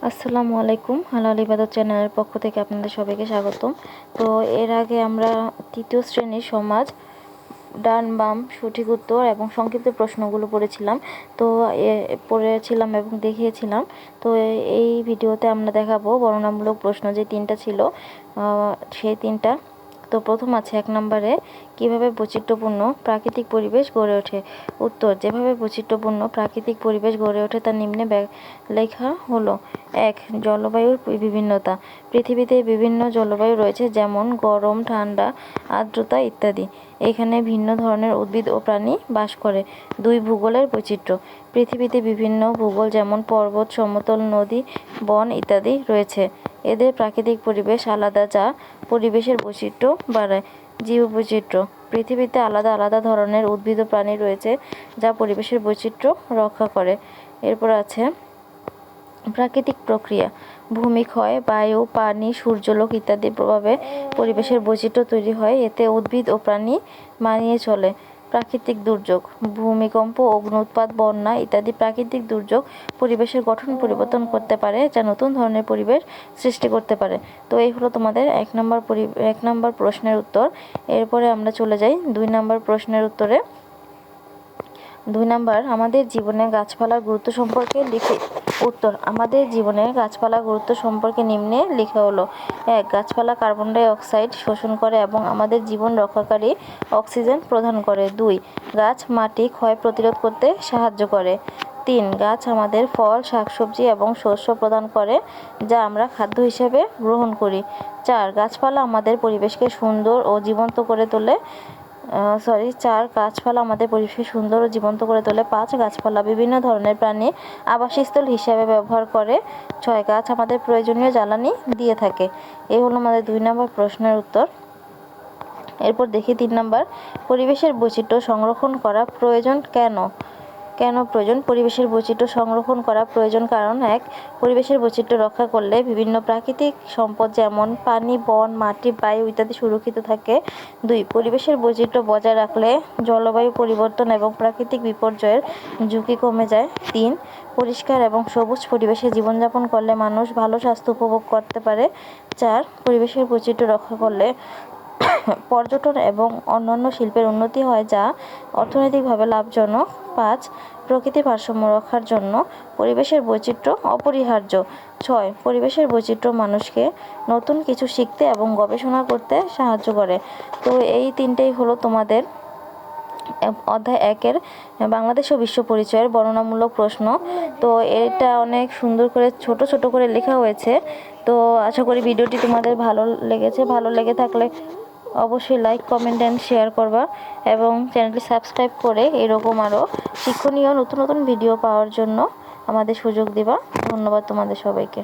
আসসালামু আলাইকুম। হালাল ইবাদত চ্যানেলের পক্ষ থেকে আপনাদের সবাইকে স্বাগতম। তো এর আগে আমরা তৃতীয় শ্রেণীর সমাজ ডান বাম সঠিক উত্তর এবং সংক্ষিপ্ত প্রশ্নগুলো পড়েছিলাম। তো পড়েছিলাম এবং দেখিয়েছিলাম। তো এই ভিডিওতে আমরা দেখাবো বর্ণনামূলক প্রশ্ন যে তিনটা ছিল, সেই তিনটা। তো প্রথম আছে 1 নম্বরে, কিভাবে বৈচিত্র্যপূর্ণ প্রাকৃতিক পরিবেশ গড়ে ওঠে? উত্তর, যেভাবে বৈচিত্র্যপূর্ণ প্রাকৃতিক পরিবেশ গড়ে ওঠে তা নিম্নে লেখা হলো। 1. জলবায়ুর বিভিন্নতা। পৃথিবীতে বিভিন্ন জলবায়ু রয়েছে, যেমন গরম, ঠান্ডা, আর্দ্রতা ইত্যাদি। এখানে ভিন্ন ধরনের উদ্ভিদ ও প্রাণী বাস করে। 2. ভূগোলের বৈচিত্র্য। পৃথিবীতে বিভিন্ন ভূগোল যেমন পর্বত, সমতল, নদী, বন ইত্যাদি রয়েছে। এদের প্রাকৃতিক পরিবেশ আলাদা, যা পরিবেশের বৈচিত্র্য বাড়ায়। জীববৈচিত্র্য। পৃথিবীতে আলাদা আলাদা ধরনের উদ্ভিদ ও প্রাণী রয়েছে, যা পরিবেশের বৈচিত্র্য রক্ষা করে। এরপর আছে প্রাকৃতিক প্রক্রিয়া। ভূমিক্ষয়, বায়ু, পানি, সূর্যালোক ইত্যাদির প্রভাবে পরিবেশের বৈচিত্র্য তৈরি হয়। এতে উদ্ভিদ ও প্রাণী মানিয়ে চলে। প্রাকৃতিক দুর্যোগ। ভূমিকম্প, অগ্ন্যুৎপাত, বন্যা ইত্যাদি প্রাকৃতিক দুর্যোগ পরিবেশের গঠন পরিবর্তন করতে পারে, যা নতুন ধরনের পরিবেশ সৃষ্টি করতে পারে। তো এই হলো তোমাদের 1 নম্বর প্রশ্নের উত্তর। এরপরে আমরা চলে যাই 2 নম্বর প্রশ্নের উত্তরে। 2 নম্বর, আমাদের জীবনে গাছপালার গুরুত্ব সম্পর্কে লিখে। উত্তর, আমাদের জীবনে গাছপালার গুরুত্ব সম্পর্কে নিম্নে লেখা হলো। 1. গাছপালা কার্বন ডাই অক্সাইড শোষণ করে এবং আমাদের জীবন রক্ষাকারী অক্সিজেন প্রদান করে। 2. গাছ মাটি ক্ষয় প্রতিরোধ করতে সাহায্য করে। 3. গাছ আমাদের ফল, শাকসবজি এবং শস্য প্রদান করে, যা আমরা খাদ্য হিসেবে গ্রহণ করি। 4. গাছপালা আমাদের পরিবেশকে সুন্দর ও জীবন্ত করে তোলে। 4. গাছপালা আমাদের পরিবেশকে সুন্দর ও জীবন্ত করে তোলে। 5. গাছপালা বিভিন্ন ধরনের প্রাণী আবাসস্থল হিসাবে ব্যবহার করে। 6. গাছ আমাদের প্রয়োজনীয় জ্বালানি দিয়ে থাকে। এই হলো আমাদের 2 নম্বর প্রশ্নের উত্তর। এরপর দেখি 3 নম্বর, পরিবেশের বৈচিত্র্য সংরক্ষণ করা প্রয়োজন কেন? প্রয়োজন? পরিবেশের বৈচিত্র্য সংরক্ষণ করা প্রয়োজন কারণ: 1. পরিবেশের বৈচিত্র্য রক্ষা করলে বিভিন্ন প্রাকৃতিক সম্পদ যেমন পানি, বন, মাটি, বায়ু ইত্যাদি সুরক্ষিত থাকে। 2. পরিবেশের বৈচিত্র্য বজায় রাখলে জলবায়ু পরিবর্তন এবং প্রাকৃতিক বিপর্যয়ের ঝুঁকি কমে যায়। 3. পরিষ্কার এবং সবুজ পরিবেশে জীবনযাপন করলে মানুষ ভালো স্বাস্থ্য উপভোগ করতে পারে। 4. পরিবেশের বৈচিত্র্য রক্ষা করলে পর্যটন এবং অন্যান্য শিল্পের উন্নতি হয়, যা অর্থনৈতিকভাবে লাভজনক। 5. প্রকৃতির ভারসাম্য রক্ষার জন্য পরিবেশের বৈচিত্র্য অপরিহার্য। 6. পরিবেশের বৈচিত্র্য মানুষকে নতুন কিছু শিখতে এবং গবেষণা করতে সাহায্য করে। তো এই তিনটেই হলো তোমাদের অধ্যায় 1-এর বাংলাদেশ ও বিশ্ব পরিচয়ের বর্ণনামূলক প্রশ্ন। তো এটা অনেক সুন্দর করে ছোট ছোট করে লেখা হয়েছে। তো আশা করি ভিডিওটি তোমাদের ভালো লেগেছে। ভালো লেগে থাকলে অবশ্যই লাইক, কমেন্ট অ্যান্ড শেয়ার করবা এবং চ্যানেলটি সাবস্ক্রাইব করে এরকম আরও শিক্ষণীয় নতুন নতুন ভিডিও পাওয়ার জন্য আমাদের সুযোগ দিবা। ধন্যবাদ তোমাদের সবাইকে।